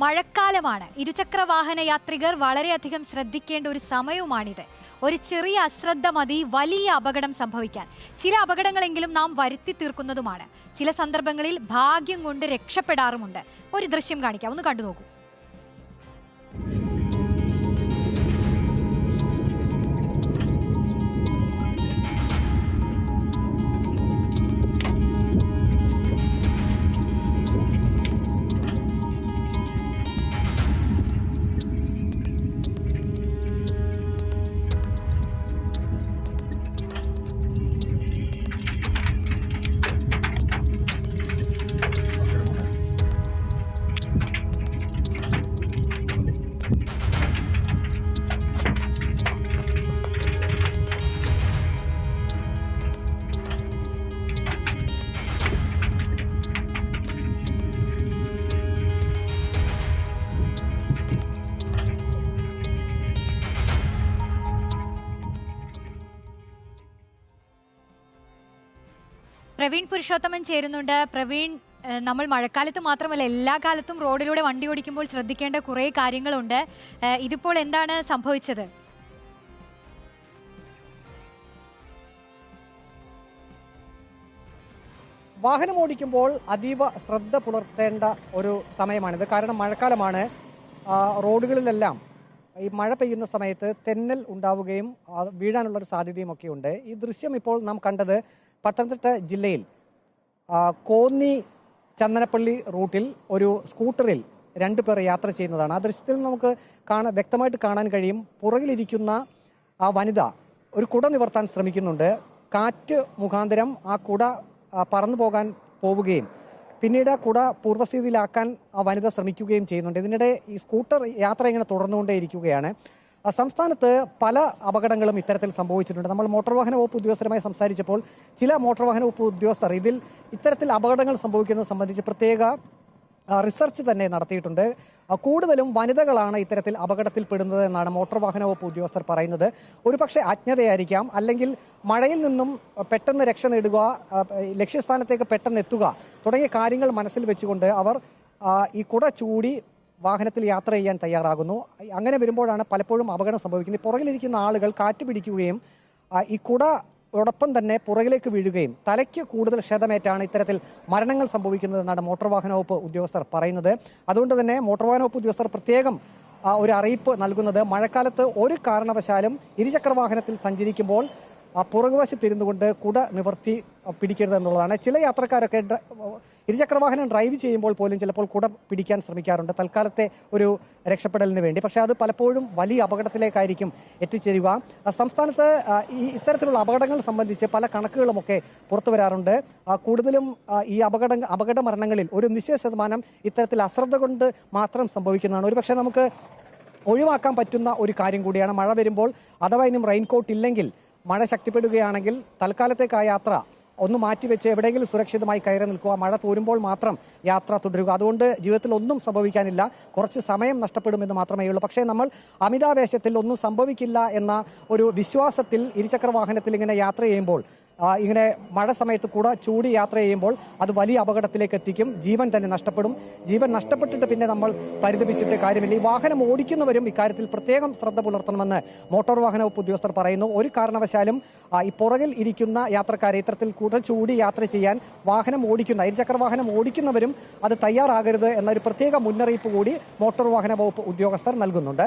മഴക്കാലമാണ്. ഇരുചക്രവാഹന യാത്രികർ വളരെയധികം ശ്രദ്ധിക്കേണ്ട ഒരു സമയവുമാണിത്. ഒരു ചെറിയ അശ്രദ്ധ മതി വലിയ അപകടം സംഭവിക്കാൻ. ചില അപകടങ്ങളെങ്കിലും നാം വരുത്തി തീർക്കുന്നതുമാണ്. ചില സന്ദർഭങ്ങളിൽ ഭാഗ്യം കൊണ്ട് രക്ഷപ്പെടാറുമുണ്ട്. ഒരു ദൃശ്യം കാണിക്കാം, ഒന്ന് കണ്ടു നോക്കൂ. പ്രവീൺ പുരുഷോത്തമൻ ചേരുന്നുണ്ട്. പ്രവീൺ, നമ്മൾ മഴക്കാലത്ത് മാത്രമല്ല എല്ലാ കാലത്തും റോഡിലൂടെ വണ്ടി ഓടിക്കുമ്പോൾ ശ്രദ്ധിക്കേണ്ട കുറേ കാര്യങ്ങളുണ്ട്. ഇതിപ്പോൾ എന്താണ് സംഭവിച്ചത്? വാഹനം ഓടിക്കുമ്പോൾ അതീവ ശ്രദ്ധ പുലർത്തേണ്ട ഒരു സമയമാണിത്. കാരണം മഴക്കാലമാണ്. റോഡുകളിലെല്ലാം ഈ മഴ പെയ്യുന്ന സമയത്ത് തെന്നൽ ഉണ്ടാവുകയും വീഴാനുള്ളൊരു സാധ്യതയും ഒക്കെ ഉണ്ട്. ഈ ദൃശ്യം ഇപ്പോൾ നാം കണ്ടത് പത്തനംതിട്ട ജില്ലയിൽ കോന്നി ചന്ദനപ്പള്ളി റൂട്ടിൽ ഒരു സ്കൂട്ടറിൽ 2 പേർ യാത്ര ചെയ്യുന്നതാണ്. ആ ദൃശ്യത്തിൽ നമുക്ക് വ്യക്തമായിട്ട് കാണാൻ കഴിയും. പുറകിലിരിക്കുന്ന ആ വനിത ഒരു കുട നിവർത്താൻ ശ്രമിക്കുന്നുണ്ട്. കാറ്റ് മുഖാന്തരം ആ കുട പറന്നു പോവുകയും പിന്നീട് കുട പൂർവ്വസ്ഥിതിയിലാക്കാൻ ആ വനിത ശ്രമിക്കുകയും ചെയ്യുന്നുണ്ട്. ഇതിനിടെ ഈ സ്കൂട്ടർ യാത്ര ഇങ്ങനെ തുടർന്നുകൊണ്ടേയിരിക്കുകയാണ്. സംസ്ഥാനത്ത് പല അപകടങ്ങളും ഇത്തരത്തിൽ സംഭവിച്ചിട്ടുണ്ട്. നമ്മൾ മോട്ടോർ വാഹന വകുപ്പ് ഉദ്യോഗസ്ഥരുമായി സംസാരിച്ചപ്പോൾ ചില മോട്ടോർ വാഹന വകുപ്പ് ഉദ്യോഗസ്ഥർ ഇത്തരത്തിൽ അപകടങ്ങൾ സംഭവിക്കുന്നത് സംബന്ധിച്ച് പ്രത്യേക റിസർച്ച് തന്നെ നടത്തിയിട്ടുണ്ട്. കൂടുതലും വനിതകളാണ് ഇത്തരത്തിൽ അപകടത്തിൽപ്പെടുന്നത് എന്നാണ് മോട്ടോർ വാഹന വകുപ്പ് ഉദ്യോഗസ്ഥർ പറയുന്നത്. ഒരുപക്ഷെ അജ്ഞതയായിരിക്കാം, അല്ലെങ്കിൽ മഴയിൽ നിന്നും പെട്ടെന്ന് രക്ഷ നേടുക, ലക്ഷ്യസ്ഥാനത്തേക്ക് പെട്ടെന്ന് എത്തുക തുടങ്ങിയ കാര്യങ്ങൾ മനസ്സിൽ വെച്ചുകൊണ്ട് അവർ ഈ കുട ചൂടി വാഹനത്തിൽ യാത്ര ചെയ്യാൻ തയ്യാറാകുന്നു. അങ്ങനെ വരുമ്പോഴാണ് പലപ്പോഴും അപകടം സംഭവിക്കുന്നത്. പുറകിലിരിക്കുന്ന ആളുകൾ കാറ്റ് പിടിക്കുകയും ഈ കുടയോടൊപ്പം തന്നെ പുറകിലേക്ക് വീഴുകയും തലയ്ക്ക് കൂടുതൽ ക്ഷതമേറ്റാണ് ഇത്തരത്തിൽ മരണങ്ങൾ സംഭവിക്കുന്നതെന്നാണ് മോട്ടോർ വാഹന വകുപ്പ് ഉദ്യോഗസ്ഥർ പറയുന്നത്. അതുകൊണ്ട് തന്നെ മോട്ടോർ വാഹന വകുപ്പ് ഉദ്യോഗസ്ഥർ പ്രത്യേകം ഒരു അറിയിപ്പ് നൽകുന്നത് മഴക്കാലത്ത് ഒരു കാരണവശാലും ഇരുചക്രവാഹനത്തിൽ സഞ്ചരിക്കുമ്പോൾ പുറകുവശത്തിരുന്നു കൊണ്ട് കുട നിവർത്തി പിടിക്കരുത് എന്നുള്ളതാണ്. ചില യാത്രക്കാരൊക്കെ ഇരുചക്രവാഹനം ഡ്രൈവ് ചെയ്യുമ്പോൾ പോലും ചിലപ്പോൾ കുട പിടിക്കാൻ ശ്രമിക്കാറുണ്ട് തൽക്കാലത്തെ ഒരു രക്ഷപ്പെടലിന് വേണ്ടി. പക്ഷേ അത് പലപ്പോഴും വലിയ അപകടത്തിലേക്കായിരിക്കും എത്തിച്ചേരുക. സംസ്ഥാനത്ത് ഇത്തരത്തിലുള്ള അപകടങ്ങൾ സംബന്ധിച്ച് പല കണക്കുകളുമൊക്കെ പുറത്തു വരാറുണ്ട്. കൂടുതലും ഈ അപകട മരണങ്ങളിൽ ഒരു നിശ്ചിത ശതമാനം ഇത്തരത്തിൽ അശ്രദ്ധ കൊണ്ട് മാത്രം സംഭവിക്കുന്നതാണ്. ഒരുപക്ഷെ നമുക്ക് ഒഴിവാക്കാൻ പറ്റുന്ന ഒരു കാര്യം കൂടിയാണ്. മഴ വരുമ്പോൾ അഥവാ ഇനിയും റെയിൻകോട്ട് ഇല്ലെങ്കിൽ, മഴ ശക്തിപ്പെടുകയാണെങ്കിൽ തൽക്കാലത്തേക്ക് ആ യാത്ര ഒന്ന് മാറ്റിവെച്ച് എവിടെയെങ്കിലും സുരക്ഷിതമായി കയറി നിൽക്കുക. മഴ തോരുമ്പോൾ മാത്രം യാത്ര തുടരുക. അതുകൊണ്ട് ജീവിതത്തിൽ ഒന്നും സംഭവിക്കാനില്ല, കുറച്ച് സമയം നഷ്ടപ്പെടുമെന്ന് മാത്രമേ ഉള്ളൂ. പക്ഷേ നമ്മൾ അമിതാവേശത്തിൽ ഒന്നും സംഭവിക്കില്ല എന്ന ഒരു വിശ്വാസത്തിൽ ഇരുചക്ര വാഹനത്തിൽ ഇങ്ങനെ യാത്ര ചെയ്യുമ്പോൾ, ഇങ്ങനെ മഴ സമയത്ത് കൂടെ ചൂടി യാത്ര ചെയ്യുമ്പോൾ അത് വലിയ അപകടത്തിലേക്ക് എത്തിക്കും. ജീവൻ തന്നെ നഷ്ടപ്പെടും. ജീവൻ നഷ്ടപ്പെട്ടിട്ട് പിന്നെ നമ്മൾ പരിതപിച്ചിട്ട് കാര്യമില്ല. ഈ വാഹനം ഓടിക്കുന്നവരും ഇക്കാര്യത്തിൽ പ്രത്യേകം ശ്രദ്ധ പുലർത്തണമെന്ന് മോട്ടോർ വാഹന വകുപ്പ് ഉദ്യോഗസ്ഥർ പറയുന്നു. ഒരു കാരണവശാലും ഈ പുറകിൽ ഇരിക്കുന്ന യാത്രക്കാരെ ഇത്തരത്തിൽ കൂടെ ചൂടി യാത്ര ചെയ്യാൻ ഇരുചക്ര വാഹനം ഓടിക്കുന്നവരും അത് തയ്യാറാകരുത് എന്നൊരു പ്രത്യേക മുന്നറിയിപ്പ് കൂടി മോട്ടോർ വാഹന വകുപ്പ് ഉദ്യോഗസ്ഥർ നൽകുന്നുണ്ട്.